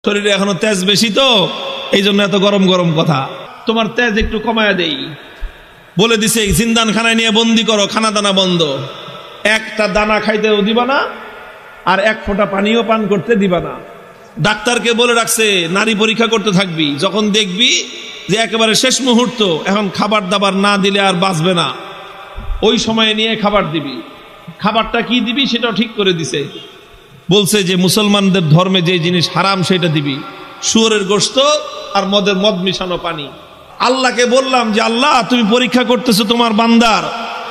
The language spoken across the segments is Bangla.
শরীরে এখনো তেজ বেশি তো এই জন্য এত গরম গরম কথা। তোমার তেজ একটু কমায়া দেই বলে দিছে, জিন্দান খানায় নিয়ে বন্দি করো, খানা দানা বন্ধ, একটা দানা খাইতেও দিবা না আর এক ফোঁটা পানিও পান করতে দিবা না। ডাক্তারকে বলে রাখছে নারী পরীক্ষা করতে থাকবি, যখন দেখবি যে একেবারে শেষ মুহূর্ত, এখন খাবার দাবার না দিলে আর বাঁচবে না, ওই সময়ে নিয়ে খাবার দিবি। খাবারটা কি দিবি সেটাও ঠিক করে দিছে, বলছে যে মুসলমানদের ধর্মে যে জিনিস হারাম সেটা দিবি, শুয়োরের গোশত আর মদ মিশানো পানি। আল্লাহকে বললাম যে আল্লাহ তুমি পরীক্ষা করতেছো তোমার বান্দার,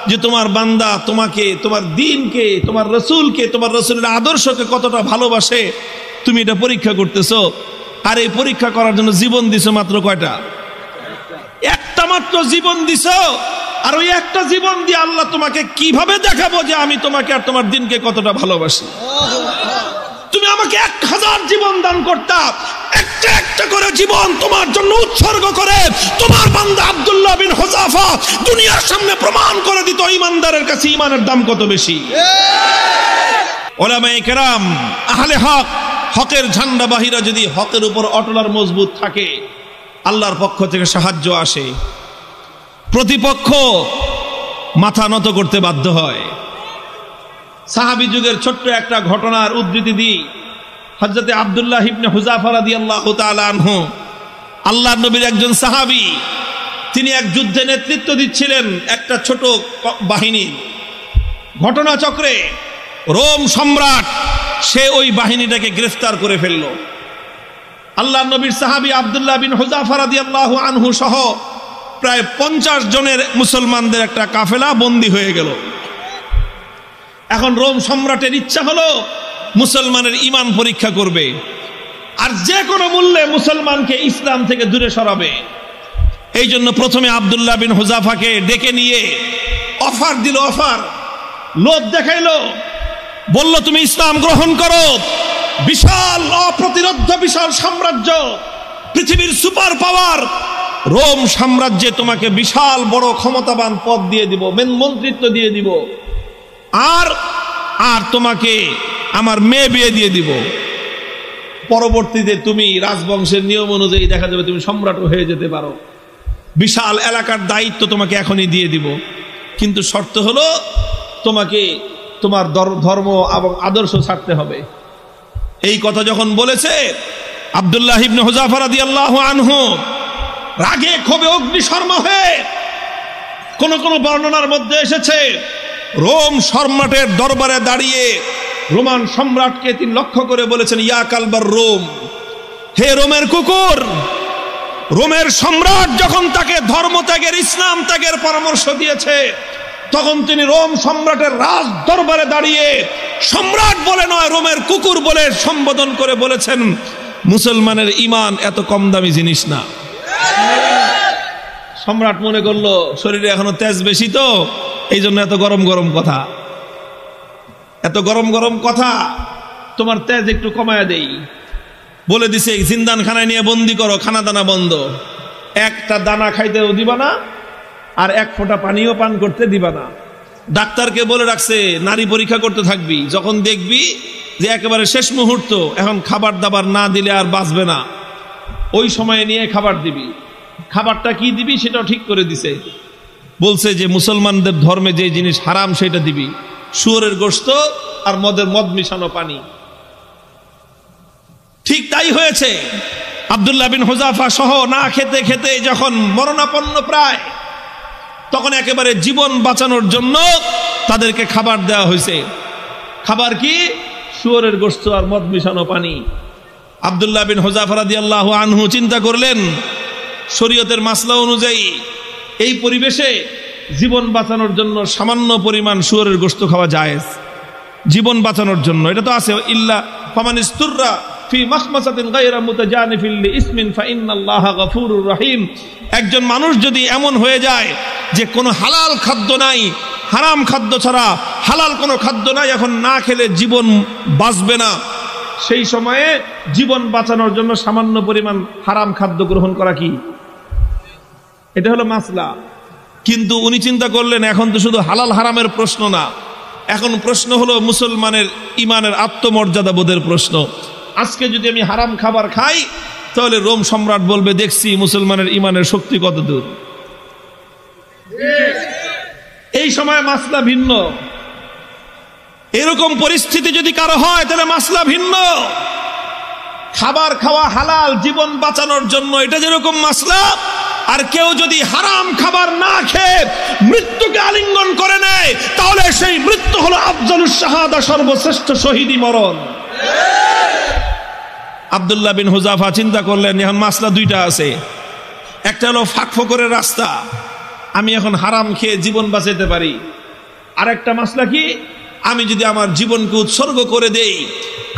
যে তোমার বান্দা তোমাকে, তোমার দ্বীনকে, তোমার রসুলকে, তোমার রসুলের আদর্শকে কতটা ভালোবাসে তুমি এটা পরীক্ষা করতেছো। আর এই পরীক্ষা করার জন্য জীবন দিছো মাত্র কয়টা? একটা মাত্র জীবন দিছো। আর ওই একটা জীবন দিয়ে আল্লাহ তোমাকে কিভাবে দেখাবো যে আমি তোমাকে আর তোমার দ্বীনকে কতটা ভালোবাসি? তুমি আমাকে 1000 জীবন দান করতা, একটা একটা করে জীবন তোমার জন্য উৎসর্গ করে তোমার বান্দা আব্দুল্লাহ বিন হুযাফা দুনিয়ার সামনে প্রমাণ করে দিত ঈমানদারের কাছে ঈমানের দাম কত বেশি। উলামায়ে কেরাম, আহলে হক, হকের ঝান্ডাবাহীরা যদি হকের উপর অটল আর মজবুত থাকে, আল্লাহর পক্ষ থেকে সাহায্য আসে, প্রতিপক্ষ মাথা নত করতে বাধ্য হয়। সাহাবী যুগের ছোট্ট একটা ঘটনার উদ্ধৃতি দিই। হযরতে আব্দুল্লাহ ইবনে হুযাফা রাদিয়াল্লাহু তাআলা আনহু, আল্লাহর নবীর একজন সাহাবী, তিনি এক যুদ্ধে নেতৃত্ব দিচ্ছিলেন একটা ছোট বাহিনীর। ঘটনাচক্রে রোম সম্রাট সে ওই বাহিনীটাকে গ্রেফতার করে ফেলল। আল্লাহর নবীর সাহাবী আব্দুল্লাহ বিন হুযাফা রাদিয়াল্লাহু আনহু সহ প্রায় 50 জনের মুসলমানদের একটা কাফেলা বন্দী হয়ে গেল। এখন রোম সম্রাটের ইচ্ছা হলো মুসলমানের ঈমান পরীক্ষা করবে আর যে কোনো মূল্যে মুসলমানকে ইসলাম থেকে দূরে সরাবে। এই জন্য প্রথমে আব্দুল্লাহ বিন হুযাফাকে ডেকে নিয়ে অফার দিল, অফার, লোভ দেখাইলো, বলল তুমি ইসলাম গ্রহণ করো, বিশাল অপ্রতিরোধ্য বিশাল সাম্রাজ্য, পৃথিবীর সুপার পাওয়ার রোম সাম্রাজ্যে তোমাকে বিশাল বড় ক্ষমতাবান পদ দিয়ে দিব, মন্ত্রিত্ব দিয়ে দিব, আর আর তোমাকে আমার মেয়ে বিয়ে দিয়ে দিব। পরবর্তীতে তুমি রাজবংশের নিয়ম অনুযায়ী দেখা যাবে তুমি সম্রাটও হয়ে যেতে পারো, বিশাল এলাকার দায়িত্ব তোমাকে এখনই দিয়ে দিব, কিন্তু শর্ত হলো তোমাকে তোমার ধর্ম এবং আদর্শ ছাড়তে হবে। এই কথা যখন বলেছে, আব্দুল্লাহ ইবনে হুযাফা রাদিয়াল্লাহু আনহু রাগে ক্ষোভে অগ্নিশর্মা হয়ে, কোন কোন বর্ণনার মধ্যে এসেছে রোম সম্রাটের দরবারে দাঁড়িয়ে রোমান সম্রাটকে তিনি লক্ষ্য করে বলেছেন, ইয়া কালবার রোম, হে রোমের কুকুর। রোমের সম্রাট যখন তাকে ধর্মত্যাগের, ইসলাম ত্যাগের পরামর্শ দিয়েছে, তখন তিনি রোম সম্রাটের রাজ দরবারে দাঁড়িয়ে সম্রাট বলে নয়, রোমের কুকুর বলে সম্বোধন করে বলেছেন, মুসলমানের ঈমান এত কম দামি জিনিস না। সম্রাট মনে করলো শরীরে এখনো তেজ বেশি তো এই জন্য এত গরম গরম কথা, এত গরম গরম কথা, তোমার তেজ একটু কমায়া দেই বলে দিছে, জিন্দান খানায় নিয়ে বন্দি করো, খানা দানা বন্ধ, একটা দানা খাইতেও দিবা না আর এক ফোঁটা পানিও পান করতে দিবা না। ডাক্তারকে বলে রাখছে নারী পরীক্ষা করতে থাকবি, যখন দেখবি যে একেবারে শেষ মুহূর্ত, এখন খাবার দাবার না দিলে আর বাঁচবে না, ওই সময়ে নিয়ে খাবার দিবি। খাবারটা কি দিবি সেটাও ঠিক করে দিছে, বলছে যে মুসলমানদের ধর্মে যে জিনিস হারাম সেটা দিবি, শুয়োরের গোশত আর মদ মিশানো পানি। ঠিক তাই হয়েছে। আব্দুল্লাহ বিন হুযাফা সহ না খেতে খেতে যখন মরণাপন্ন প্রায়, তখন একেবারে জীবন বাঁচানোর জন্য তাদেরকে খাবার দেওয়া হয়েছে। খাবার কি? শুয়োরের গোশত আর মদ মিশানো পানি। আব্দুল্লাহ বিন হুযাফা রাদিয়াল্লাহু আনহু চিন্তা করলেন, শরীয়তের মাসলা অনুযায়ী এই পরিবেশে জীবন বাঁচানোর জন্য সামান্য পরিমাণ শুয়োরের গোশত খাওয়া জায়েজ, জীবন বাঁচানোর জন্য। এটা তো আছে, ইল্লা ফামানিস্তুররা ফি মাখমাসাতিন গায়রা মুতাজানিফিল লিইসমিন ফাইন্নাল্লাহা গফুরুর রহিম। একজন মানুষ যদি এমন হয়ে যায় যে কোনো হালাল খাদ্য নাই, হারাম খাদ্য ছাড়া হালাল কোনো খাদ্য নাই, এখন না খেলে জীবন বাঁচবে না, সেই সময়ে জীবন বাঁচানোর জন্য সামান্য পরিমাণ হারাম খাদ্য গ্রহণ করা কি, এটা হলো মাসলা। কিন্তু উনি চিন্তা করলেন এখন তো শুধু হালাল হারামের প্রশ্ন না, এখন প্রশ্ন হলো মুসলমানের ঈমানের আত্মমর্যাদা বোধের প্রশ্ন। আজকে যদি আমি হারাম খাবার খাই তাহলে রোম সম্রাট বলবে দেখছি মুসলমানের ইমানের শক্তি কত দূর। এই সময় মাসলা ভিন্ন। এরকম পরিস্থিতি যদি কারো হয় তাহলে মাসলা ভিন্ন। খাবার খাওয়া হালাল জীবন বাঁচানোর জন্য, এটা যেরকম মাসলা, আর কেউ যদি হারাম খাবার না খেয়ে মৃত্যুকে আলিঙ্গন করে নেয় তাহলে সেই মৃত্যু হলো আফজালুস শাহাদা, সর্বশ্রেষ্ঠ শহীদি মরণ। আব্দুল্লাহ বিন হুযাফা চিন্তা করলেন এখন মাসলা দুইটা আছে, একটা হলো ফাঁকফোকরের রাস্তা, আমি এখন হারাম খেয়ে জীবন বাঁচাতে পারি, আর একটা মাসলা কি, আমি যদি আমার জীবনকে উৎসর্গ করে দেই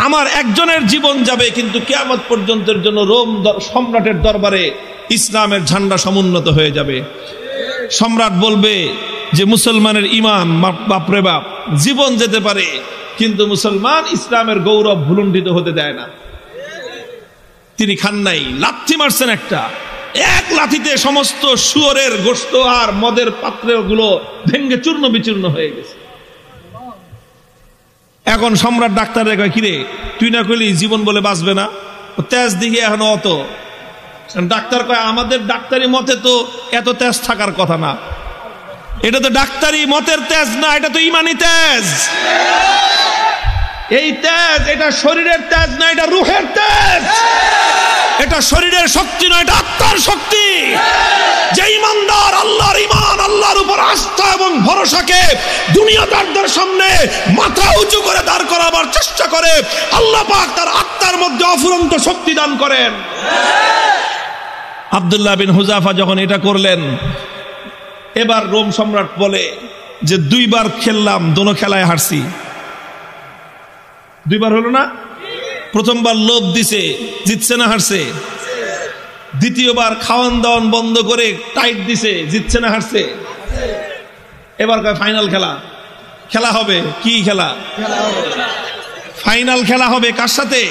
আমার একজনের জীবন যাবে কিন্তু কিয়ামত পর্যন্তের জন্য রোম সম্রাটের দরবারে ইসলামের ঝান্ডা সমুন্নত হয়ে যাবে। সম্রাট বলবে যে মুসলমানের ইমান বাপরে বাপ, জীবন যেতে পারে কিন্তু মুসলমান ইসলামের গৌরব ভুলুণ্ঠিত হতে দেয় না। তিনি খান নাই, লাথি মারছেন একটা, এক লাথিতে সমস্ত শুয়োরের গোশত আর মদের পাত্রগুলো ভেঙ্গে চূর্ণ বিচূর্ণ হয়ে গেছে। এখন সম্রাট ডাক্তার কয় কিরে তুই না কইলি জীবন বলে বাঁচবে না, তেজ দিকে এখন অত। ডাক্তার কয় আমাদের ডাক্তারি মতে তো এত তেজ থাকার কথা না, এটা তো ডাক্তারি মতের তেজ না, এটা তো ইমানি তেজ। এই তেজ এটা শরীরের তেজ না, এটা রূহের তেজ। এটা শরীরের শক্তি নয়, এটা আত্মার শক্তি। যে ইমানদার আল্লাহর ইমান, আল্লাহর উপর আস্থা এবং ভরসাকে দুনিয়াদারদের সামনে মাথা উঁচু করে দাঁড় করাবার চেষ্টা করে, আল্লাহ পাক তার আত্মার মধ্যে অফুরন্ত শক্তি দান করেন। আব্দুল্লাহ বিন হুযাফা যখন এটা করলেন, এবার রোম সম্রাট বলে যে দুইবার খেললাম, দোনো খেলায় হারছি। দুইবার হলো না, প্রথমবার লোভ দিছে, জিতছে না হারছে। দ্বিতীয়বার খাওয়ান দাওয়ান বন্ধ করে টাইট দিছে, জিতছে না হারছে। এবার কয় ফাইনাল খেলা, খেলা হবে। কি খেলা? ফাইনাল খেলা হবে। কার সাথে?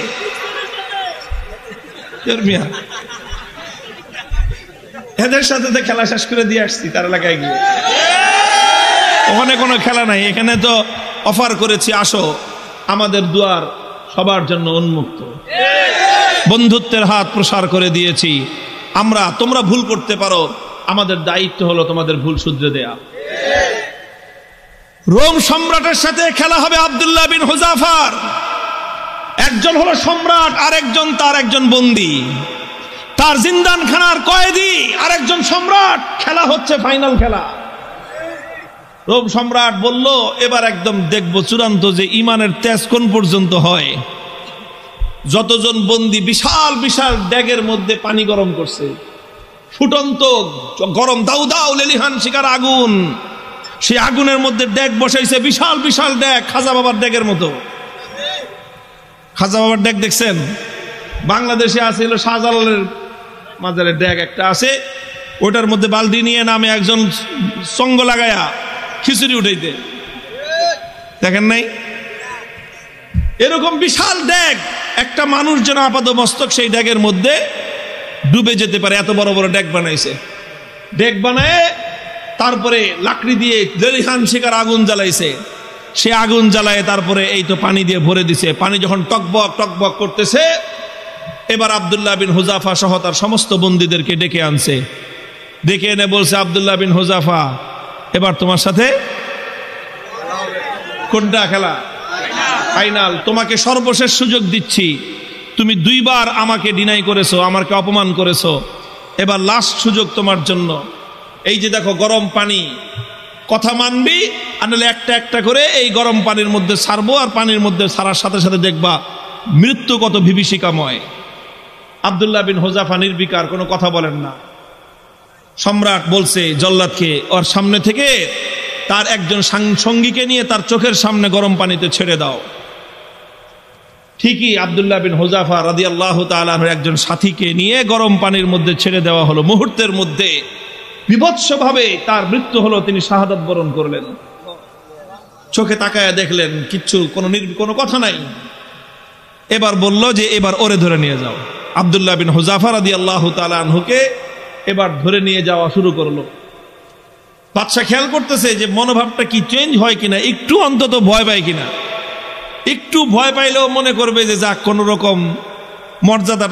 এদের সাথে তো খেলা শেষ করে দিয়ে আসছি তার এলাকায় গিয়ে। ওখানে কোনো খেলা নাই, এখানে তো অফার করেছি আসো, আমাদের দুয়ার সবার জন্য উন্মুক্ত, বন্ধুত্বের হাত প্রসার করে দিয়েছি আমরা। তোমরা ভুল করতে পারো, আমাদের দায়িত্ব হলো তোমাদের ভুল শুধরে দেয়া। রোম সম্রাটের সাথে খেলা হবে আব্দুল্লাহ বিন হুযাফার। একজন হলো সম্রাট, আর একজন তার একজন বন্দী, তার জিন্দানখানার কয়েদি, আর একজন সম্রাট। খেলা হচ্ছে ফাইনাল খেলা। রোম সম্রাট বলল এবার একদম দেখবো চূড়ান্ত যে ইমানের তেজ কোন পর্যন্ত হয়। যতজন বন্দী বিশাল বিশাল ড্যাগের মধ্যে পানি গরম করছে, ফুটন্ত গরম দাউ দাউ লেলিহান শিকার আগুন, সেই আগুনের মধ্যে ড্যাগ বসাইছে, বিশাল বিশাল ড্যাগ, খাজা বাবার ড্যাগের মতো। খাজা বাবার ড্যাগ দেখছেন? বাংলাদেশে আছে হলো শাহজালালের মাজারের ড্যাগ একটা আছে, ওটার মধ্যে বালতি নিয়ে নামে একজন সঙ্গ লাগায়া খিচুড়ি উঠাইতে, দেখেন নাই? এরকম বিশাল ড্যাগ, একটা মানুষ যেন আপাত মস্তক সেই ড্যাগের মধ্যে ডুবে যেতে পারে, এত বড় বড় ড্যাগ বানাইছে। ড্যাগ বানায় তারপরে লাকড়ি দিয়ে লেলিহান শিকার আগুন জ্বালাইছে, সে আগুন জ্বালায় তারপরে এই তো পানি দিয়ে ভরে দিছে। পানি যখন টকবক টকবক করতেছে, এবার আব্দুল্লাহ বিন হুযাফা সহ তার সমস্ত বন্দীদেরকে ডেকে আনছে। ডেকে এনে বলছে আব্দুল্লাহ বিন হুযাফা এবার তোমার সাথে কোনটা খেলা? ফাইনাল। তোমাকে সর্বশেষ সুযোগ দিচ্ছি, তুমি দুইবার আমাকে ডিনাই করেছো, আমাকে অপমান করেছো, এবার লাস্ট সুযোগ তোমার জন্য। এই যে দেখো গরম পানি, কথা মানবি আর নাহলে একটা একটা করে এই গরম পানির মধ্যে ছাড়বো, আর পানির মধ্যে ছাড়ার সাথে সাথে দেখবা মৃত্যু কত বিভীষিকাময়। আব্দুল্লাহ বিন হুযাফা নির্বিকার, কোনো কথা বলেন না। সম্রাট বলছে জল্লাদকে ওর সামনে থেকে তার একজন সঙ্গীকে নিয়ে তার চোখের সামনে গরম পানিতে ছেড়ে দাও। ঠিকই আব্দুল্লাহ বিন হুযাফা রাদিয়াল্লাহু তাআলা আনহু একজন সাথীকে নিয়ে গরম পানির মধ্যে ছেড়ে দেওয়া হলো। মুহূর্তের মধ্যে বিভৎসভাবে তার মৃত্যু হলো, তিনি শাহাদাত বরণ করলেন। চোখে তাকায় দেখলেন কিচ্ছু, কোনো কথা নাই। এবার বলল যে এবার ওরে ধরে নিয়ে যাও। আব্দুল্লাহ বিন হুযাফা রাদিয়াল্লাহু তাআলা আনহুকে এবার ধরে নিয়ে যাওয়া শুরু করলো। বাদশা খেয়াল করতেছে যে মনোভাবটা কি চেঞ্জ হয় কিনা, একটু অন্তত ভয় পায় কিনা। একটু ভয় পাইলেও মনে করবে যে যাক কোনো রকম মর্যাদা